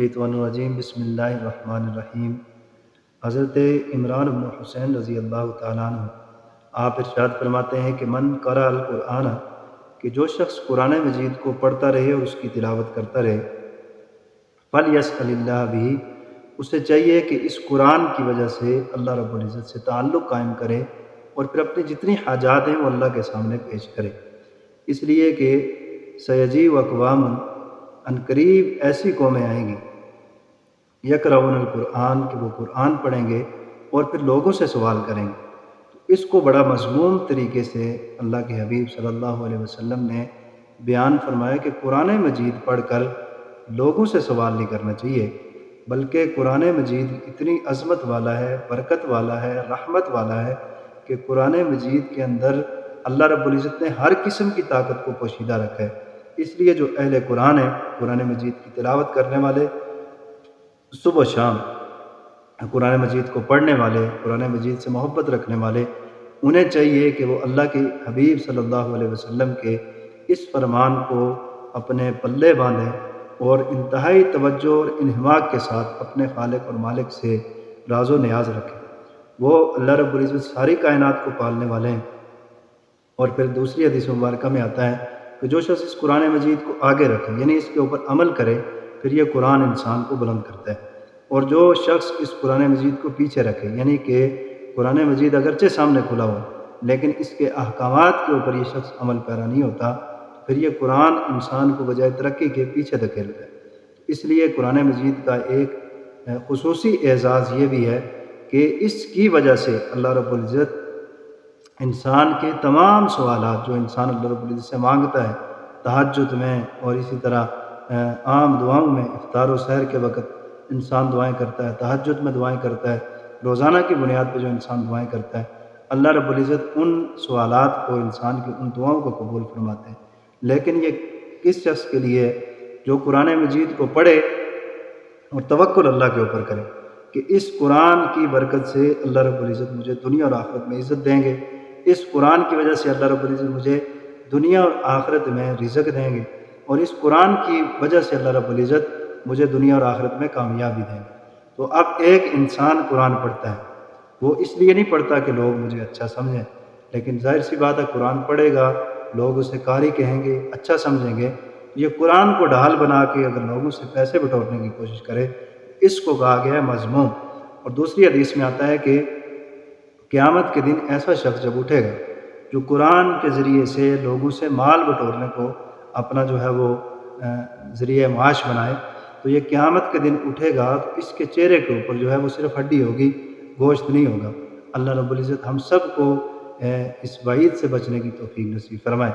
الشیطان الرجیم بسم اللہ الرحمن الرحیم۔ حضرت عمران بن حسین رضی اللہ تعالیٰ عنہ آپ ارشاد فرماتے ہیں کہ من قرأ القرآن، کہ جو شخص قرآن مجید کو پڑھتا رہے اور اس کی تلاوت کرتا رہے، فلیسأل اللہ بھی، اسے چاہیے کہ اس قرآن کی وجہ سے اللہ رب العزت سے تعلق قائم کرے اور پھر اپنی جتنی حاجات ہیں وہ اللہ کے سامنے پیش کرے، اس لیے کہ سیجی و اقوام، عنقریب ایسی قومیں آئیں گی، یقرؤون القرآن، کہ وہ قرآن پڑھیں گے اور پھر لوگوں سے سوال کریں گے۔ تو اس کو بڑا مضمون طریقے سے اللہ کے حبیب صلی اللہ علیہ وسلم نے بیان فرمایا کہ قرآن مجید پڑھ کر لوگوں سے سوال نہیں کرنا چاہیے، بلکہ قرآن مجید اتنی عظمت والا ہے، برکت والا ہے، رحمت والا ہے کہ قرآن مجید کے اندر اللہ رب العزت نے ہر قسم کی طاقت کو پوشیدہ رکھا ہے۔ اس لیے جو اہل قرآن ہیں، قرآن مجید کی تلاوت کرنے والے، صبح و شام قرآن مجید کو پڑھنے والے، قرآن مجید سے محبت رکھنے والے، انہیں چاہیے کہ وہ اللہ کے حبیب صلی اللہ علیہ وسلم کے اس فرمان کو اپنے پلے باندھیں اور انتہائی توجہ اور انہماک کے ساتھ اپنے خالق اور مالک سے راز و نیاز رکھیں۔ وہ اللہ رب العزت ساری کائنات کو پالنے والے ہیں۔ اور پھر دوسری حدیث مبارکہ میں آتا ہے کہ جو شخص اس قرآن مجید کو آگے رکھے، یعنی اس کے اوپر عمل کرے، پھر یہ قرآن انسان کو بلند کرتا ہے۔ اور جو شخص اس قرآن مجید کو پیچھے رکھے، یعنی کہ قرآن مجید اگرچہ سامنے کھلا ہو لیکن اس کے احکامات کے اوپر یہ شخص عمل پیرا نہیں ہوتا، پھر یہ قرآن انسان کو بجائے ترقی کے پیچھے دھکیلتا ہے۔ اس لیے قرآن مجید کا ایک خصوصی اعزاز یہ بھی ہے کہ اس کی وجہ سے اللہ رب العزت انسان کے تمام سوالات جو انسان اللہ رب العزت سے مانگتا ہے، تہجد میں اور اسی طرح عام دعاؤں میں، افطار و سحر کے وقت انسان دعائیں کرتا ہے، تہجد میں دعائیں کرتا ہے، روزانہ کی بنیاد پہ جو انسان دعائیں کرتا ہے، اللہ رب العزت ان سوالات کو، انسان کی ان دعاؤں کو قبول فرماتے ہیں۔ لیکن یہ کس شخص کے لیے ہے؟ جو قرآن مجید کو پڑھے اور توکل اللہ کے اوپر کرے کہ اس قرآن کی برکت سے اللہ رب العزت مجھے دنیا اور آخرت میں عزت دیں گے، اس قرآن کی وجہ سے اللہ رب العزت مجھے دنیا اور آخرت میں رزق دیں گے، اور اس قرآن کی وجہ سے اللہ رب العزت مجھے دنیا اور آخرت میں کامیابی دیں گے۔ تو اب ایک انسان قرآن پڑھتا ہے، وہ اس لیے نہیں پڑھتا کہ لوگ مجھے اچھا سمجھیں، لیکن ظاہر سی بات ہے قرآن پڑھے گا، لوگ اسے قاری کہیں گے، اچھا سمجھیں گے۔ یہ قرآن کو ڈھال بنا کے اگر لوگوں سے پیسے بٹورنے کی کوشش کرے، اس کو کہا گیا ہے مذموم۔ اور دوسری حدیث میں آتا ہے کہ قیامت کے دن ایسا شخص جب اٹھے گا جو قرآن کے ذریعے سے لوگوں سے مال بٹورنے کو اپنا جو ہے وہ ذریعہ معاش بنائے، تو یہ قیامت کے دن اٹھے گا تو اس کے چہرے کے اوپر جو ہے وہ صرف ہڈی ہوگی، گوشت نہیں ہوگا۔ اللہ رب العزت ہم سب کو اس وعید سے بچنے کی توفیق نصیب فرمائے۔